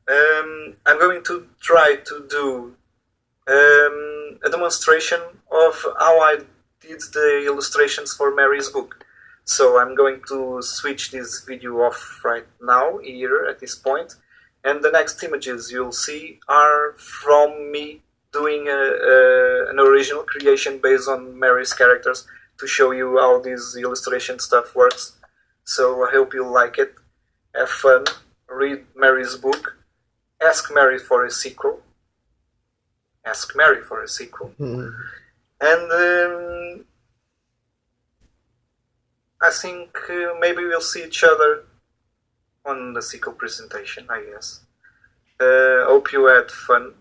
I'm going to try to do a demonstration of how I did the illustrations for Mary's book. So I'm going to switch this video off right now, here at this point, and the next images you'll see are from me doing an original creation based on Mary's characters to show you how this illustration stuff works. So I hope you like it. Have fun, read Mary's book, ask Mary for a sequel. Ask Mary for a sequel. And I think maybe we'll see each other on the sequel presentation, I guess. Hope you had fun.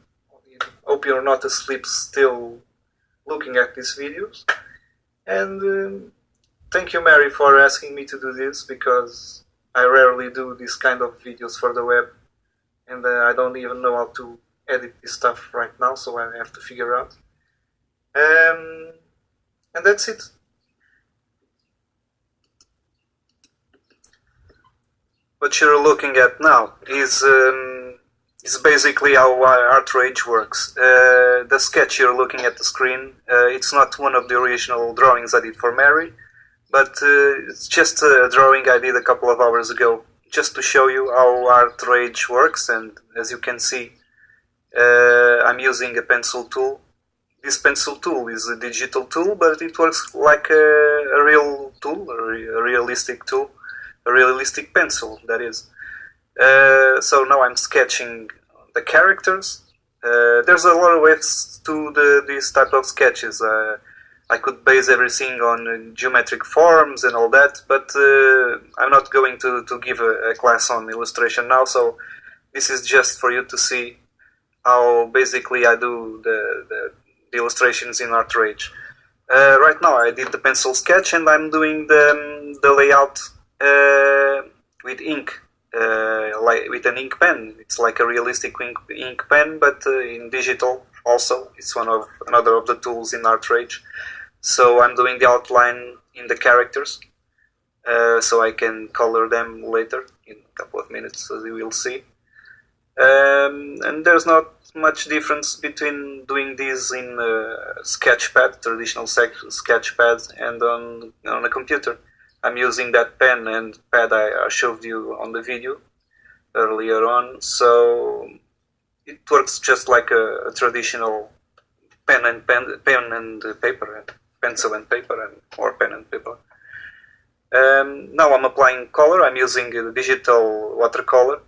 Hope you're not asleep still looking at these videos. And thank you, Mary, for asking me to do this, because I rarely do this kind of videos for the web. And I don't even know how to edit this stuff right now, so I have to figure out. And that's it. What you're looking at now is basically how ArtRage works. The sketch you're looking at the screen, it's not one of the original drawings I did for Mary, but it's just a drawing I did a couple of hours ago, just to show you how ArtRage works. And as you can see, I'm using a pencil tool. This pencil tool is a digital tool, but it works like a real tool, a realistic tool, a realistic pencil, that is. So now I'm sketching the characters. There's a lot of ways to these type of sketches. I could base everything on geometric forms and all that, but I'm not going to give a class on illustration now, so this is just for you to see how basically I do the illustrations in ArtRage. Right now I did the pencil sketch, and I'm doing the layout with ink, like with an ink pen. It's like a realistic ink pen, but in digital also. It's another of the tools in ArtRage. So I'm doing the outline in the characters, so I can color them later in a couple of minutes, as you will see. And there's not much difference between doing this in Sketchpad, traditional Sketchpad, and on a computer. I'm using that pen and pad I showed you on the video earlier on, so it works just like a traditional pen and paper, pencil and paper, or pen and paper. Now I'm applying color. I'm using a digital watercolor.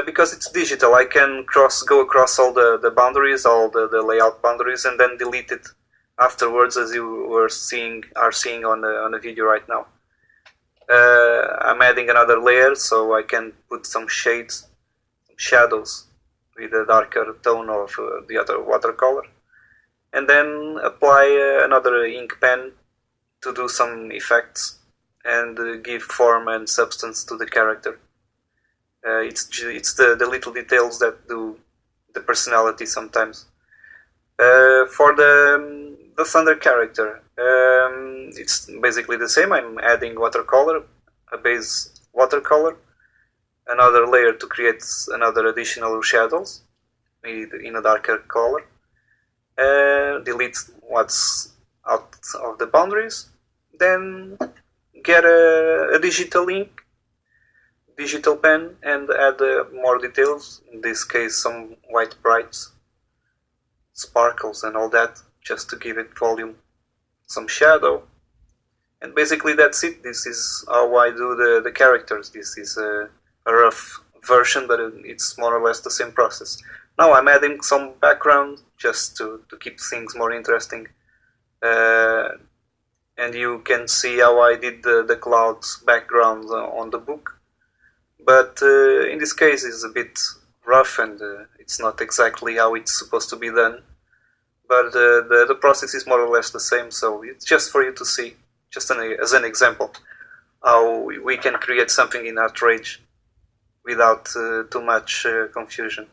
Because it's digital, I can go across all the boundaries, all the layout boundaries, and then delete it afterwards, as you are seeing on the video right now. I'm adding another layer, so I can put some shades, some shadows with a darker tone of the other watercolor, and then apply another ink pen to do some effects and give form and substance to the character. It's the little details that do the personality sometimes. For the Thunder character, it's basically the same. I'm adding watercolor, a base watercolor, another layer to create another additional shadows in a darker color, delete what's out of the boundaries, then get a digital pen and add more details, in this case some white brights, sparkles and all that, just to give it volume, some shadow, and basically that's it. This is how I do the characters. This is a rough version, but it's more or less the same process. Now I'm adding some background just to keep things more interesting, and you can see how I did the clouds background on the book. But in this case it's a bit rough, and it's not exactly how it's supposed to be done. But the process is more or less the same, so it's just for you to see, just as an example, how we can create something in ArtRage without too much confusion.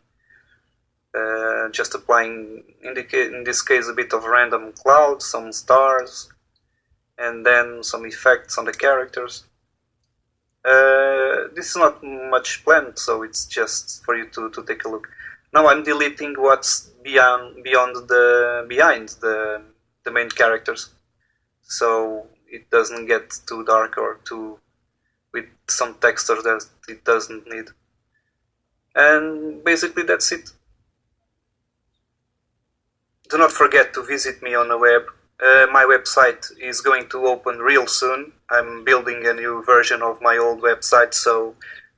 Just applying, in this case, a bit of random clouds, some stars, and then some effects on the characters. This is not much planned, so it's just for you to take a look. Now I'm deleting what's behind the main characters, so it doesn't get too dark or too with some texture that it doesn't need. And basically that's it. Do not forget to visit me on the web. My website is going to open real soon. I'm building a new version of my old website, so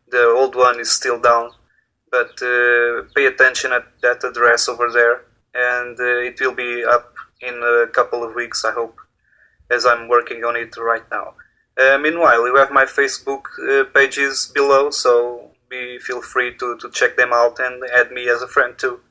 the old one is still down. But pay attention at that address over there, and it will be up in a couple of weeks, I hope, as I'm working on it right now. Meanwhile, you have my Facebook pages below, so feel free to check them out and add me as a friend too.